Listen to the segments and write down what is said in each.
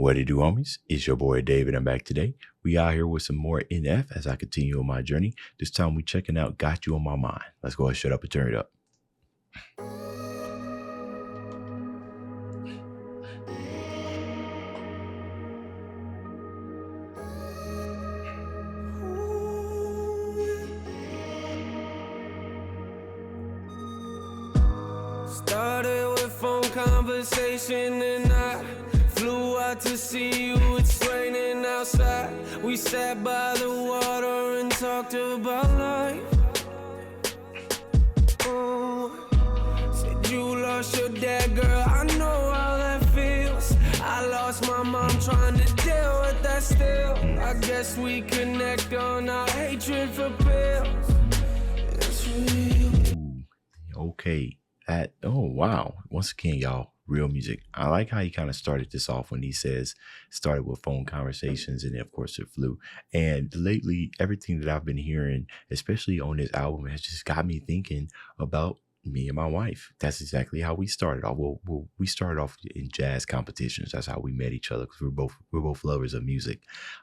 What it do, homies? It's your boy David. I'm back today. We out here with some more NF as I continue on my journey. This time we checking out Got You on My Mind. Let's go ahead, shut up and turn it up. Started with phone conversation and I flew out to see you. It's raining outside. We sat by the water and talked about life. Said you lost your dad, girl. I know how that feels. I lost my mom trying to deal with that still. I guess we connect on our hatred for pills. It's real. Okay. Oh wow, once again, y'all, real music. I like how he kind of started this off when he says started with phone conversations and then of course it flew. And lately everything that I've been hearing, especially on this album, has just got me thinking about me and my wife. That's exactly how we started off. We started off in jazz competitions. That's how we met each other, because we're both lovers of music.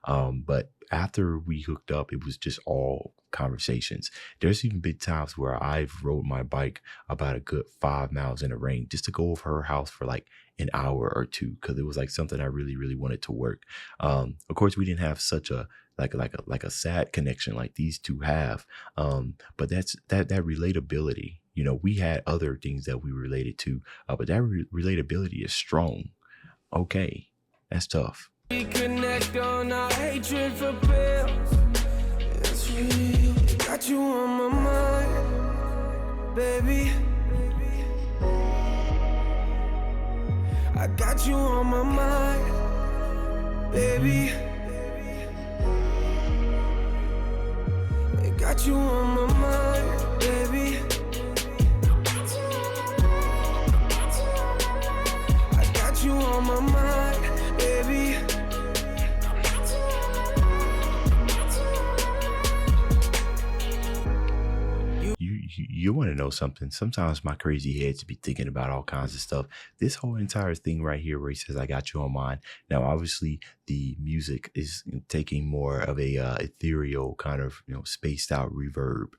But after we hooked up, it was just all conversations. There's even been times where I've rode my bike about a good 5 miles in the rain just to go over her house for like an hour or two, because it was like something I really wanted to work. Of course, we didn't have such a like a sad connection like these two have. But that's that relatability. You know, we had other things that we related to, but that relatability is strong. Okay, that's tough. We connect on our hatred for pills. It's real. Got you on my mind, baby. I got you on my mind, baby. I got you on my mind, baby. I got you on my mind, baby. You want to know something? Sometimes my crazy head to be thinking about all kinds of stuff. This whole entire thing right here where he says, I got you on mine. Now, obviously, the music is taking more of a ethereal kind of, spaced out reverb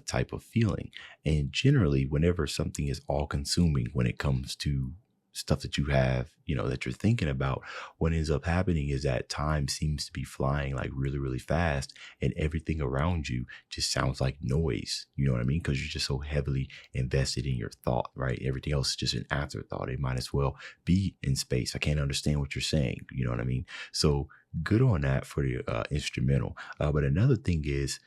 type of feeling. And generally, whenever something is all consuming when it comes to stuff that you have, that you're thinking about, what ends up happening is that time seems to be flying like really fast, and everything around you just sounds like noise. You know what I mean? Because you're just so heavily invested in your thought, right? Everything else is just an afterthought. It might as well be in space. I can't understand what you're saying. You know what I mean? So good on that for the instrumental. But another thing is,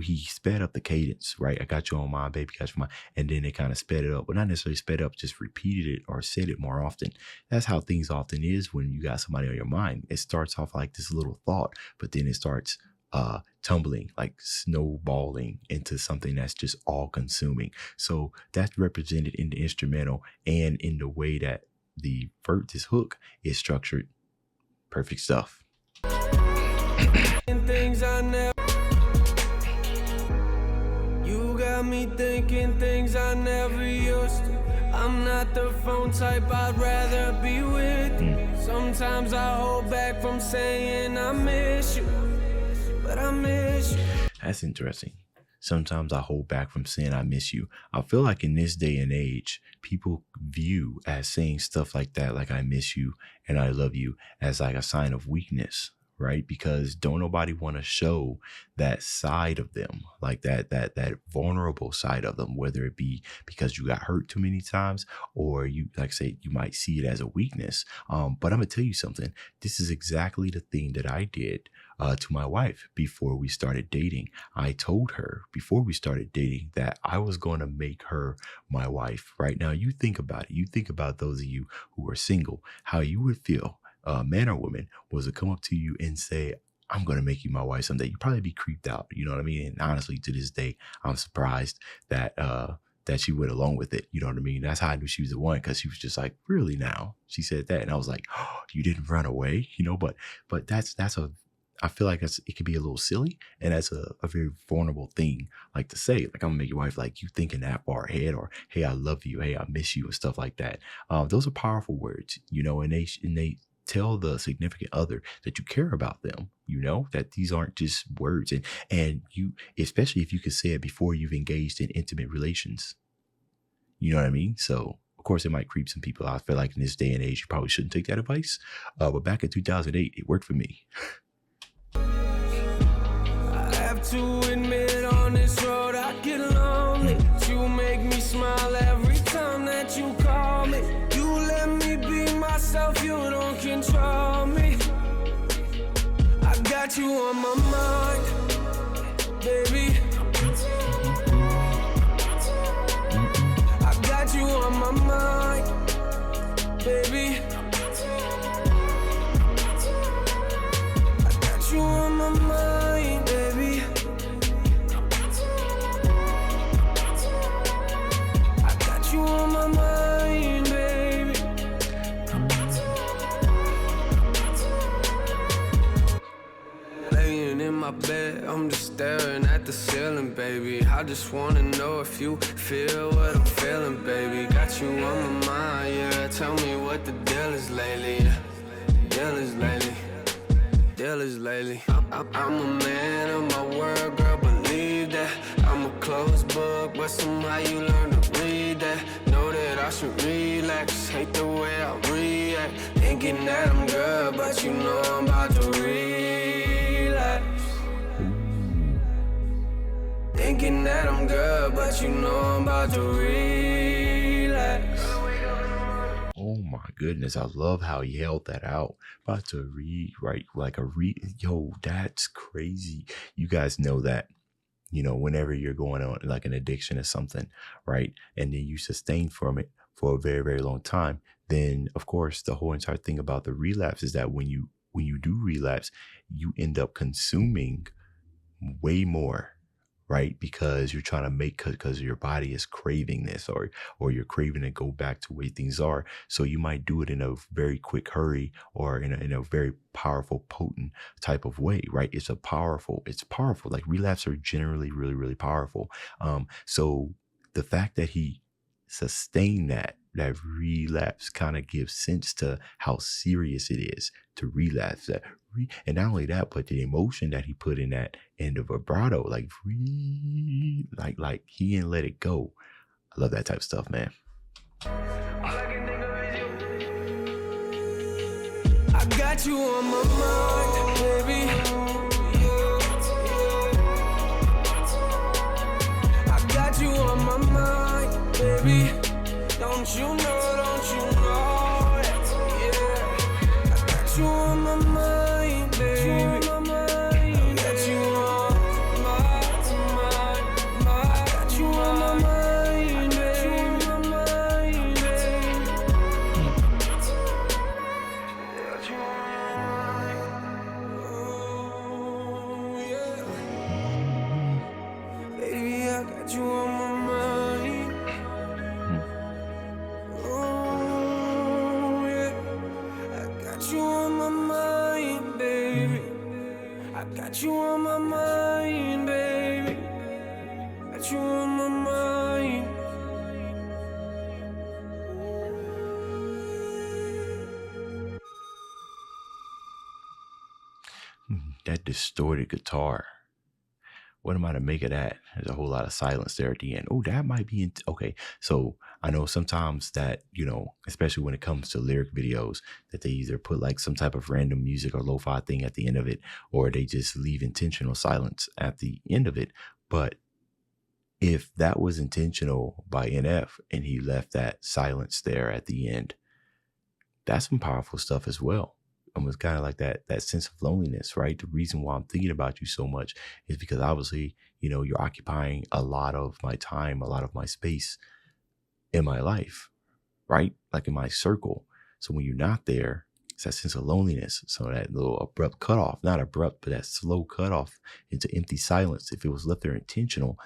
he sped up the cadence, right? I got you on my baby, got you on my, and then they kind of sped it up, but not necessarily sped up, just repeated it or said it more often. That's how things often is when you got somebody on your mind. It starts off like this little thought, but then it starts tumbling, like snowballing into something that's just all consuming. So that's represented in the instrumental and in the way that this hook is structured. Perfect stuff. Things I never. Got me thinking things I never used to. I'm not the phone type, I'd rather be with you. Sometimes I hold back from saying I miss you, but I miss you. That's interesting. Sometimes I hold back from saying I miss you. I feel like in this day and age, people view as saying stuff like that, like I miss you and I love you, as like a sign of weakness. Right? Because don't nobody want to show that side of them, like that vulnerable side of them, whether it be because you got hurt too many times, or you, like say, you might see it as a weakness. But I'm gonna tell you something. This is exactly the thing that I did to my wife before we started dating. I told her before we started dating that I was going to make her my wife. Right now, you think about it. You think about those of you who are single, how you would feel. Man or woman was to come up to you and say, I'm going to make you my wife someday. You'd probably be creeped out. You know what I mean? And honestly, to this day, I'm surprised that she went along with it. You know what I mean? That's how I knew she was the one, because she was just like, really now? She said that. And I was like, oh, you didn't run away, but I feel like it could be a little silly, and that's a very vulnerable thing, like to say, like, I'm gonna make your wife, like you thinking that far ahead, or hey, I love you, hey, I miss you, and stuff like that. Those are powerful words, and they tell the significant other that you care about them, that these aren't just words. And you, especially if you could say it before you've engaged in intimate relations. You know what I mean? So of course it might creep some people out. I feel like in this day and age, you probably shouldn't take that advice. But back in 2008, it worked for me. I have to admit on this road I get lonely. You make me smile every time that you call me. You let me be myself, you don't control me. I got you on my mind, baby. I got you on my mind, baby. I got you on my mind, baby. I got you on my mind, baby. Laying in my bed, I'm just staring at the ceiling, baby. I just wanna know if you feel what I'm feeling, baby. Got you on my mind, yeah. Tell me what the deal is lately. Deal is lately. Deal is lately. I'm a man of my word, girl, believe that. I'm a closed book, but somehow you learn to read that. Know that I should relax, hate the way I react. Thinking that I'm good, but you know I'm about to relapse. Thinking that I'm good, but you know I'm about to relapse. Oh my goodness, I love how he held that out. About to yo, that's crazy. You guys know that, whenever you're going on like an addiction or something, right? And then you sustain from it for a very, very long time, then of course the whole entire thing about the relapse is that when you do relapse, you end up consuming way more, right? Because you're trying to because your body is craving this, or you're craving to go back to the way things are. So you might do it in a very quick hurry, or in a very powerful, potent type of way, right? It's powerful. Like relapse are generally really, really powerful. So the fact that he sustained that relapse kind of gives sense to how serious it is to relapse. And not only that, but the emotion that he put in that end of vibrato, like he didn't let it go. I love that type of stuff, man. I got you on my mind, baby. I got you on my mind, baby. Don't you know that? Yeah. I got you on my mind, baby. I got you on my mind. I got you on my mind, baby. Oh, yeah. Baby, I got you on my mind. Oh, yeah. I got you on my mind, baby. I got you on my mind, baby. Got you on my mind. That distorted guitar. What am I to make of that? There's a whole lot of silence there at the end. Oh, that might be okay. So I know sometimes that, especially when it comes to lyric videos, that they either put like some type of random music or lo-fi thing at the end of it, or they just leave intentional silence at the end of it. But if that was intentional by NF and he left that silence there at the end, that's some powerful stuff as well. Almost kind of like that sense of loneliness, right? The reason why I'm thinking about you so much is because obviously, you're occupying a lot of my time, a lot of my space in my life, right? Like in my circle. So when you're not there, it's that sense of loneliness. So that little abrupt cutoff, not abrupt, but that slow cutoff into empty silence. If it was left there intentional,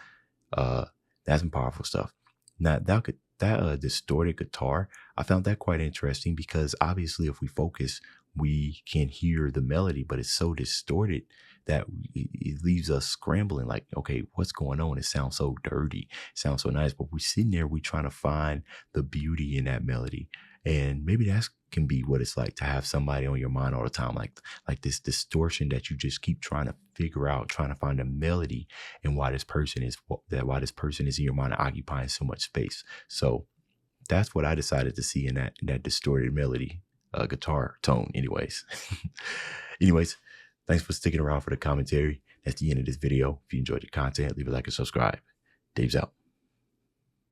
that's some powerful stuff. Now that distorted guitar, I found that quite interesting because obviously if we focus, we can hear the melody, but it's so distorted that it leaves us scrambling like, okay, what's going on? It sounds so dirty. It sounds so nice, but we're sitting there, we're trying to find the beauty in that melody. And maybe that's can be what it's like to have somebody on your mind all the time, like this distortion that you just keep trying to figure out, trying to find a melody, and why this person is in your mind occupying so much space. So that's what I decided to see in that distorted melody guitar tone. Anyways, thanks for sticking around for the commentary. That's the end of this video. If you enjoyed the content, leave a like and subscribe. Dave's out.